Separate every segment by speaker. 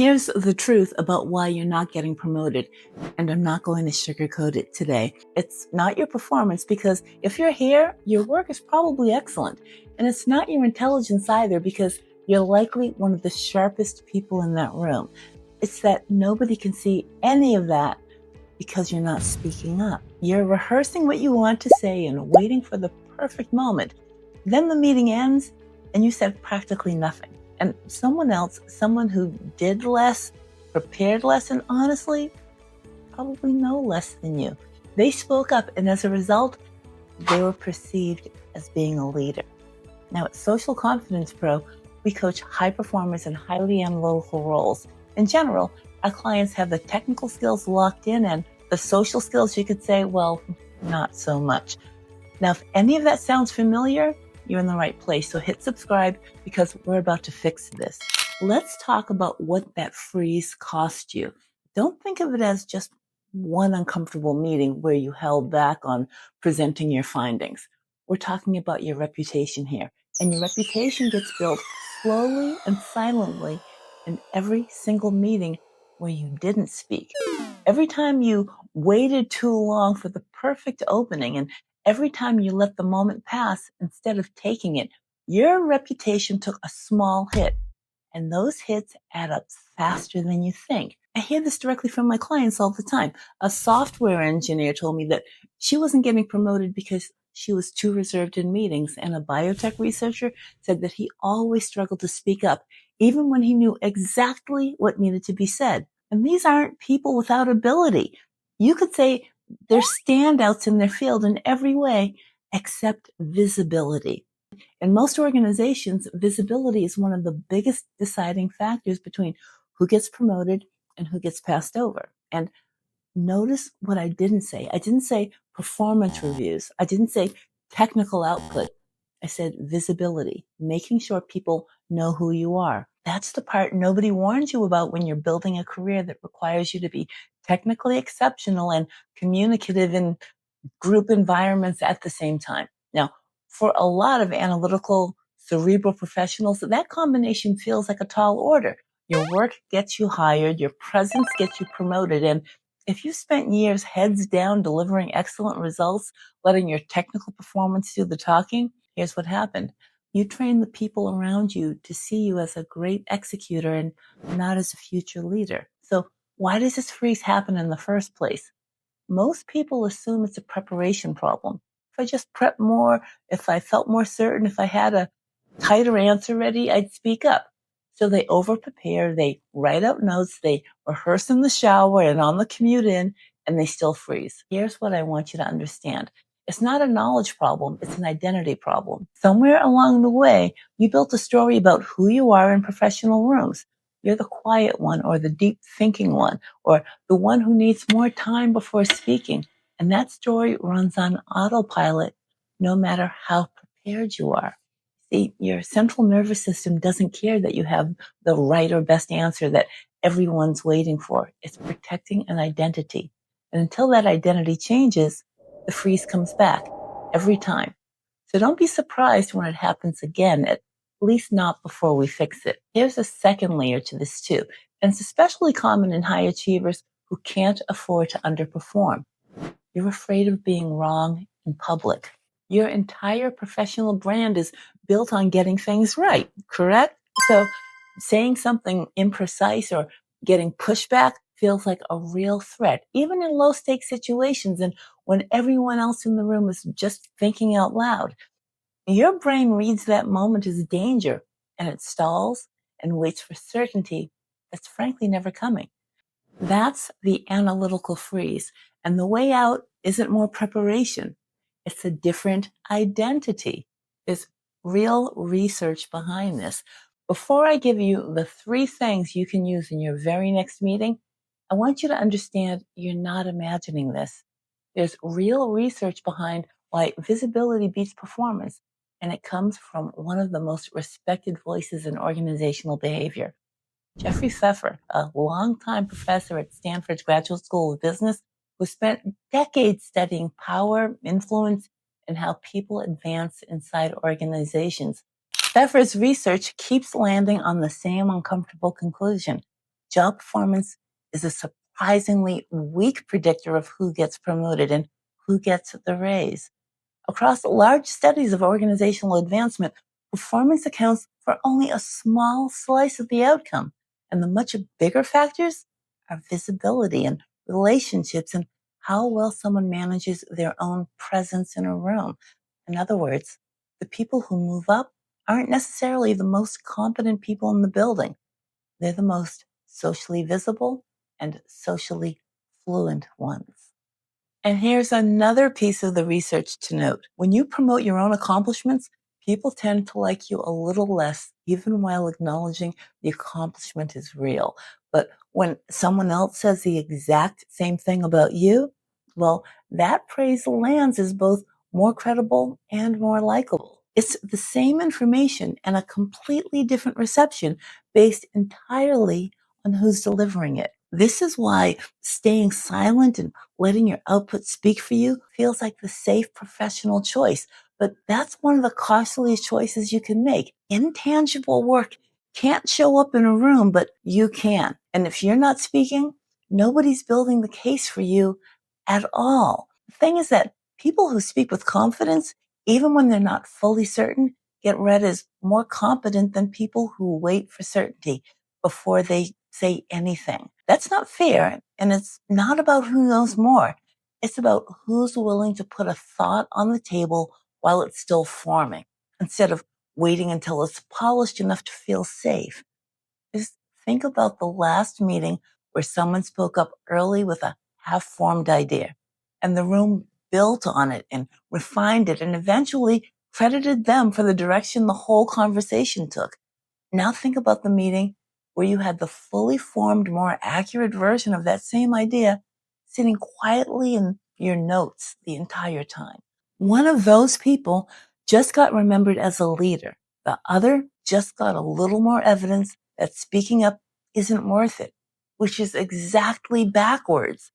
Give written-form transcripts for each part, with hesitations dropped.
Speaker 1: Here's the truth about why you're not getting promoted, and I'm not going to sugarcoat it today. It's not your performance because if you're here, your work is probably excellent. And it's not your intelligence either because you're likely one of the sharpest people in that room. It's that nobody can see any of that because you're not speaking up. You're rehearsing what you want to say and waiting for the perfect moment. Then the meeting ends and you said practically nothing. And someone else, someone who did less, prepared less, and honestly, probably no less than you, they spoke up, and as a result, they were perceived as being a leader. Now, at Social Confidence Pro, we coach high performers in highly analytical roles. In general, our clients have the technical skills locked in, and the social skills, you could say, well, not so much. Now, if any of that sounds familiar, you're in the right place. So hit subscribe because we're about to fix this. Let's talk about what that freeze cost you. Don't think of it as just one uncomfortable meeting where you held back on presenting your findings. We're talking about your reputation here. And your reputation gets built slowly and silently in every single meeting where you didn't speak. Every time you waited too long for the perfect opening, and every time you let the moment pass instead of taking it, your reputation took a small hit. And those hits add up faster than you think. I hear this directly from my clients all the time. A software engineer told me that she wasn't getting promoted because she was too reserved in meetings. And a biotech researcher said that he always struggled to speak up, even when he knew exactly what needed to be said. And these aren't people without ability. You could say they're standouts in their field in every way except visibility. In most organizations, visibility is one of the biggest deciding factors between who gets promoted and who gets passed over. And notice what I didn't say. I didn't say performance reviews. I didn't say technical output. I said visibility, making sure people know who you are. That's the part nobody warns you about when you're building a career that requires you to be technically exceptional and communicative in group environments at the same time. Now, for a lot of analytical, cerebral professionals, that combination feels like a tall order. Your work gets you hired, your presence gets you promoted, and if you spent years heads down delivering excellent results, letting your technical performance do the talking, here's what happened. You train the people around you to see you as a great executor and not as a future leader. So why does this freeze happen in the first place? Most people assume it's a preparation problem. If I just prepped more, if I felt more certain, if I had a tighter answer ready, I'd speak up. So they over prepare, they write out notes, they rehearse in the shower and on the commute in, and they still freeze. Here's what I want you to understand. It's not a knowledge problem, it's an identity problem. Somewhere along the way, you built a story about who you are in professional rooms. You're the quiet one or the deep thinking one or the one who needs more time before speaking. And that story runs on autopilot no matter how prepared you are. See, your central nervous system doesn't care that you have the right or best answer that everyone's waiting for. It's protecting an identity. And until that identity changes, the freeze comes back every time. So don't be surprised when it happens again, at least not before we fix it. Here's a second layer to this too, and it's especially common in high achievers who can't afford to underperform. You're afraid of being wrong in public. Your entire professional brand is built on getting things right, correct? So saying something imprecise or getting pushback feels like a real threat, even in low stakes situations and when everyone else in the room is just thinking out loud. Your brain reads that moment as danger and it stalls and waits for certainty that's frankly never coming. That's the analytical freeze. And the way out isn't more preparation. It's a different identity. There's real research behind this. Before I give you the 3 things you can use in your very next meeting, I want you to understand you're not imagining this. There's real research behind why visibility beats performance, and it comes from one of the most respected voices in organizational behavior. Jeffrey Pfeffer, a longtime professor at Stanford's Graduate School of Business, who spent decades studying power, influence, and how people advance inside organizations. Pfeffer's research keeps landing on the same uncomfortable conclusion. Job performance is a surprisingly weak predictor of who gets promoted and who gets the raise. Across large studies of organizational advancement, performance accounts for only a small slice of the outcome, and the much bigger factors are visibility and relationships and how well someone manages their own presence in a room. In other words, the people who move up aren't necessarily the most competent people in the building. They're the most socially visible and socially fluent ones. And here's another piece of the research to note. When you promote your own accomplishments, people tend to like you a little less, even while acknowledging the accomplishment is real. But when someone else says the exact same thing about you, well, that praise lands as both more credible and more likable. It's the same information and a completely different reception based entirely on who's delivering it. This is why staying silent and letting your output speak for you feels like the safe professional choice. But that's one of the costliest choices you can make. Intangible work can't show up in a room, but you can. And if you're not speaking, nobody's building the case for you at all. The thing is that people who speak with confidence, even when they're not fully certain, get read as more competent than people who wait for certainty before they say anything. That's not fair, and it's not about who knows more. It's about who's willing to put a thought on the table while it's still forming, instead of waiting until it's polished enough to feel safe. Just think about the last meeting where someone spoke up early with a half-formed idea, and the room built on it and refined it and eventually credited them for the direction the whole conversation took. Now think about the meeting where you had the fully formed, more accurate version of that same idea sitting quietly in your notes the entire time. One of those people just got remembered as a leader. The other just got a little more evidence that speaking up isn't worth it, which is exactly backwards.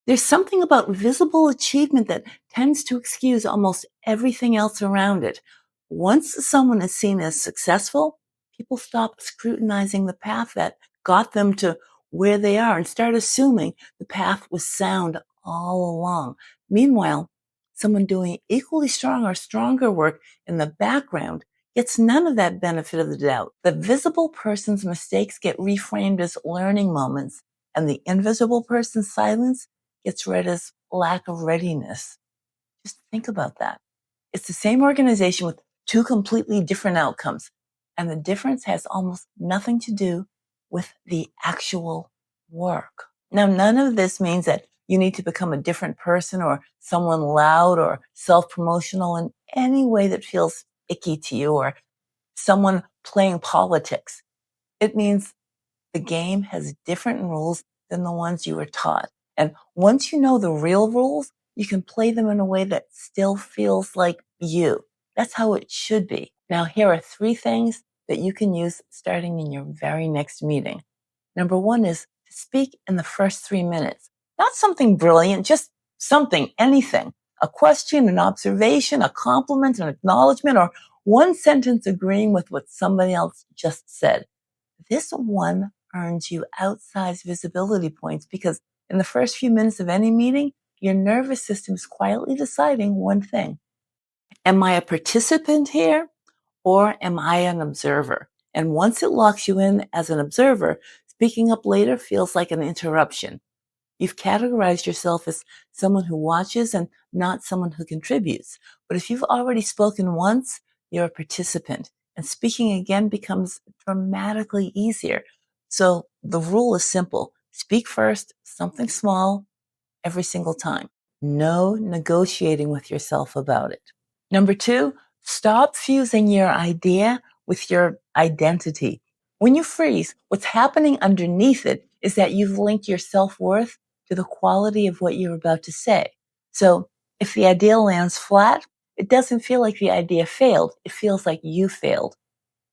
Speaker 1: There's something about visible achievement that tends to excuse almost everything else around it. Once someone is seen as successful, people stop scrutinizing the path that got them to where they are and start assuming the path was sound all along. Meanwhile, someone doing equally strong or stronger work in the background gets none of that benefit of the doubt. The visible person's mistakes get reframed as learning moments, and the invisible person's silence gets read as lack of readiness. Just think about that. It's the same organization with two completely different outcomes, and the difference has almost nothing to do with the actual work. Now, none of this means that you need to become a different person or someone loud or self-promotional in any way that feels icky to you, or someone playing politics. It means the game has different rules than the ones you were taught. And once you know the real rules, you can play them in a way that still feels like you. That's how it should be. Now, here are 3 things that you can use starting in your very next meeting. Number 1 is to speak in the first 3 minutes. Not something brilliant, just something, anything. A question, an observation, a compliment, an acknowledgement, or one sentence agreeing with what somebody else just said. This one earns you outsized visibility points because in the first few minutes of any meeting, your nervous system is quietly deciding one thing. Am I a participant here or am I an observer? And once it locks you in as an observer, speaking up later feels like an interruption. You've categorized yourself as someone who watches and not someone who contributes. But if you've already spoken once, you're a participant, and speaking again becomes dramatically easier. So the rule is simple. Speak first, something small, every single time. No negotiating with yourself about it. Number 2, stop fusing your idea with your identity. When you freeze, what's happening underneath it is that you've linked your self-worth to the quality of what you're about to say. So if the idea lands flat, it doesn't feel like the idea failed. It feels like you failed.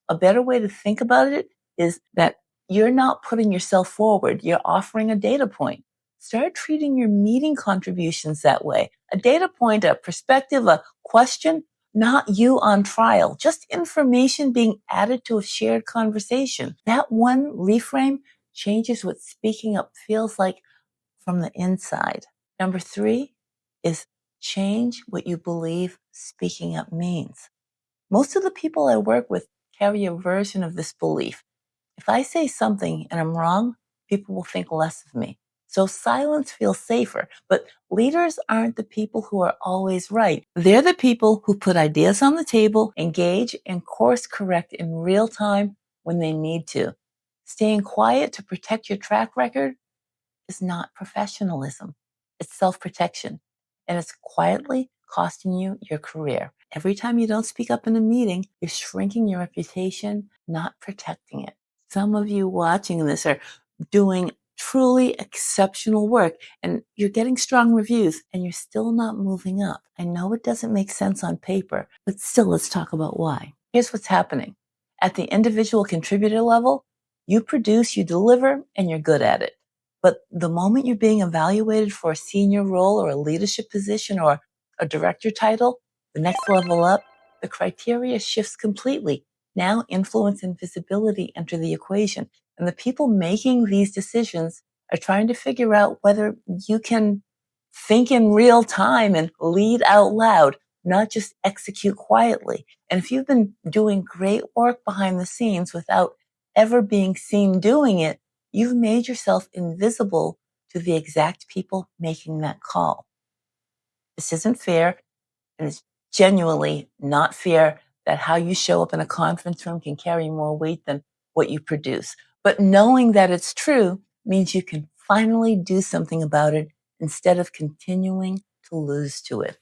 Speaker 1: A better way to think about it is that you're not putting yourself forward. You're offering a data point. Start treating your meeting contributions that way. A data point, a perspective, a question, not you on trial, just information being added to a shared conversation. That one reframe changes what speaking up feels like from the inside. Number 3 is change what you believe speaking up means. Most of the people I work with carry a version of this belief. If I say something and I'm wrong, people will think less of me. So silence feels safer. But leaders aren't the people who are always right. They're the people who put ideas on the table, engage, and course correct in real time when they need to. Staying quiet to protect your track record is not professionalism. It's self-protection. And it's quietly costing you your career. Every time you don't speak up in a meeting, you're shrinking your reputation, not protecting it. Some of you watching this are doing truly exceptional work and you're getting strong reviews and you're still not moving up. I know it doesn't make sense on paper, but still let's talk about why. Here's what's happening. At the individual contributor level, you produce, you deliver, and you're good at it. But the moment you're being evaluated for a senior role or a leadership position or a director title, the next level up, the criteria shifts completely. Now influence and visibility enter the equation. And the people making these decisions are trying to figure out whether you can think in real time and lead out loud, not just execute quietly. And if you've been doing great work behind the scenes without ever being seen doing it, you've made yourself invisible to the exact people making that call. This isn't fair, and it's genuinely not fair that how you show up in a conference room can carry more weight than what you produce. But knowing that it's true means you can finally do something about it instead of continuing to lose to it.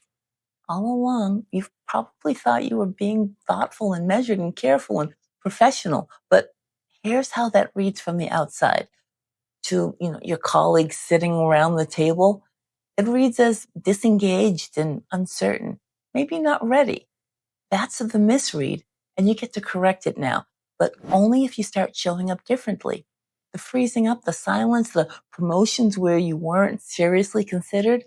Speaker 1: All along, you've probably thought you were being thoughtful and measured and careful and professional, but here's how that reads from the outside to your colleagues sitting around the table. It reads as disengaged and uncertain, maybe not ready. That's the misread, and you get to correct it now, but only if you start showing up differently. The freezing up, the silence, the promotions where you weren't seriously considered,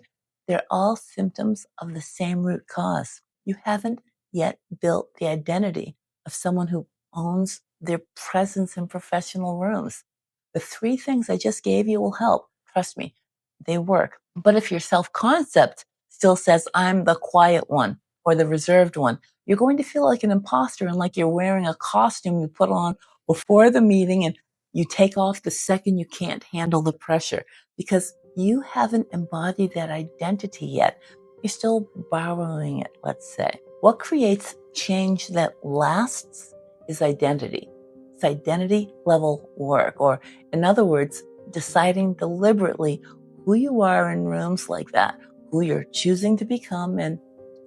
Speaker 1: they're all symptoms of the same root cause. You haven't yet built the identity of someone who owns their presence in professional rooms. The 3 things I just gave you will help. Trust me, they work. But if your self-concept still says, I'm the quiet one or the reserved one, you're going to feel like an imposter and like you're wearing a costume you put on before the meeting and you take off the second you can't handle the pressure because you haven't embodied that identity yet. You're still borrowing it, let's say. What creates change that lasts is identity. It's identity level work, or in other words, deciding deliberately who you are in rooms like that, who you're choosing to become and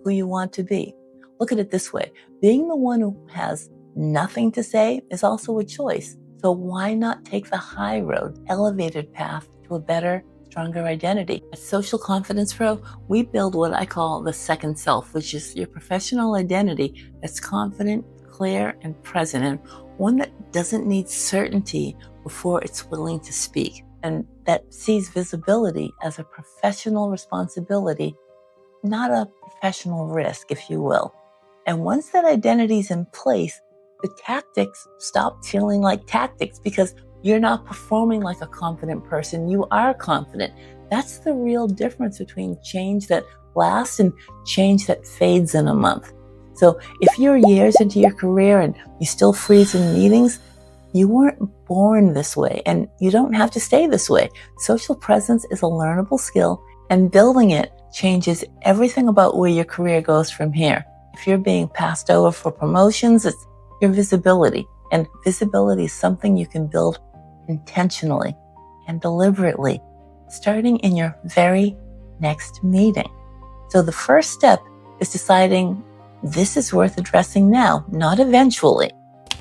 Speaker 1: who you want to be. Look at it this way. Being the one who has nothing to say is also a choice. So why not take the high road, elevated path to a better, stronger identity? At Social Confidence Pro, we build what I call the second self, which is your professional identity that's confident, clear, and present, and one that doesn't need certainty before it's willing to speak, and that sees visibility as a professional responsibility, not a professional risk, if you will. And once that identity is in place, the tactics stop feeling like tactics because you're not performing like a confident person. You are confident. That's the real difference between change that lasts and change that fades in a month. So if you're years into your career and you still freeze in meetings, you weren't born this way and you don't have to stay this way. Social presence is a learnable skill, and building it changes everything about where your career goes from here. If you're being passed over for promotions, it's your visibility. And visibility is something you can build intentionally and deliberately, starting in your very next meeting. So the first step is deciding this is worth addressing now, not eventually.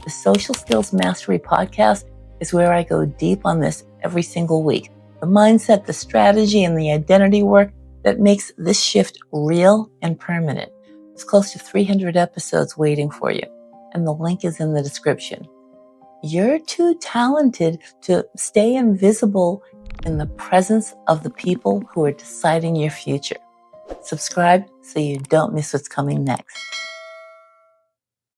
Speaker 1: The Social Skills Mastery podcast is where I go deep on this every single week. The mindset, the strategy, and the identity work that makes this shift real and permanent. There's close to 300 episodes waiting for you, and the link is in the description. You're too talented to stay invisible in the presence of the people who are deciding your future. Subscribe so you don't miss what's coming next.